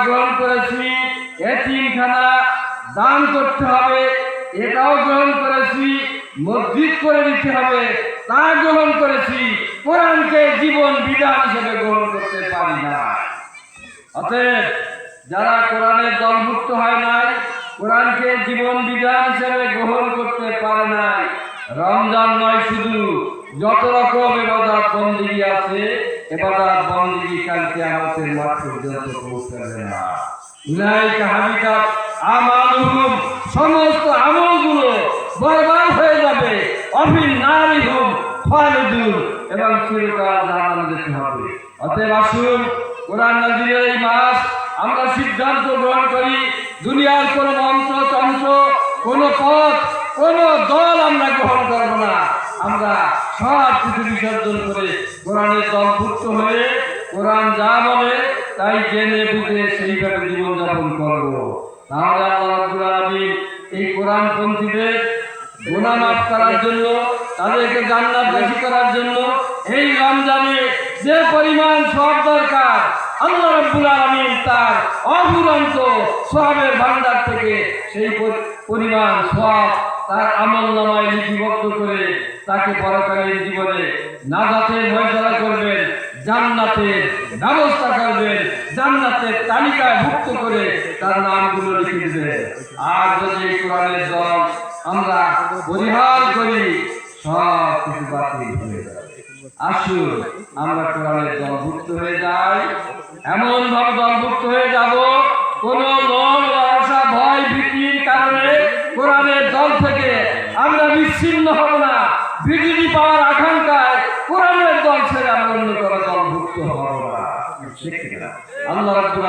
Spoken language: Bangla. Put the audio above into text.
গ্রহণ করেছি, এতিমখানা দান করতে হবে এটাও গ্রহণ করেছি, মসজিদ করে দিতে হবে তা গ্রহণ করেছি, কোরআনকে জীবন বিধান হিসেবে গ্রহণ করতে পারি না। অতএব যারা কোরআনের দলভুক্ত হয় নাই, কোরআনকে জীবন বিধান হিসেবে গ্রহণ করতে পারে নাই, রমজান নয় শুধু যত রকম ইবাদত বন্দেগী আছে, ইবাদত বন্দেগী কালকে আমাদের মাঠ পর্যন্ত পৌঁছাবে না। উলাইকা হাবিতাত আমালুহুম, সমস্ত আমলগুলো বরবাদ হয়ে যাবে। অফিন নারিহুম খালিদুন, এবং চিরকাল জাহান্নামে যেতে হবে। অতএব আসুন কোরআন নাযিলের এই মাস আমরা সিদ্ধান্ত গ্রহণ করি, দুনিয়ার কোনো মন্ত্রতন্ত্র, কোনো পথ, কোনো দল আমরা গ্রহণ করব না। আমরা সব কিছু বিসর্জন করে কোরআনের দলভুক্ত হয়ে কোরআন যা বলে তাই জেনে বুঝে সেইভাবে জীবনযাপন করব। তাহলে আল্লাহ রাব্বুল আলামিন এই কোরআনপন্থীদের গুনাহ মাফ করার জন্য, তাদেরকে জান্নাতবাসী করার জন্য এই রমজানে যে পরিমাণ সওয়াব দরকার, আল্লাহ রাব্বুল আলামিন তার অফুরন্ত সওয়াবের ভান্ডার থেকে সেই পরিমাণ সওয়াব তার আমলনামায় লিপিবদ্ধ করে তাকে পরকালীন জীবনে নাজাতের ফয়সালা করবেন, জান্নাতের ব্যবস্থা করবেন, জান্নাতের তালিকায় ভুক্ত করে তার নামগুলো লিখে দেবেন। আর যদি কোরআনের দল আমরা পরিহার করি, সব কিছু বাতিল হয়ে যাবে। আসুন আমরা কোরআনের দলভুক্ত হয়ে যাই, এমন ভাবে দলভুক্ত হয়ে যাব কোন লোভ লালসা ভয় ভীতির কারণে কোরআনের দল থেকে আমরা বিচ্ছিন্ন হব না। বিজয়ী পাওয়ার আকাঙ্ক্ষায় কোরআনের দল ছেড়ে আমরা অন্য কোনো দলভুক্ত হব না। আল্লাহ রাব্বুল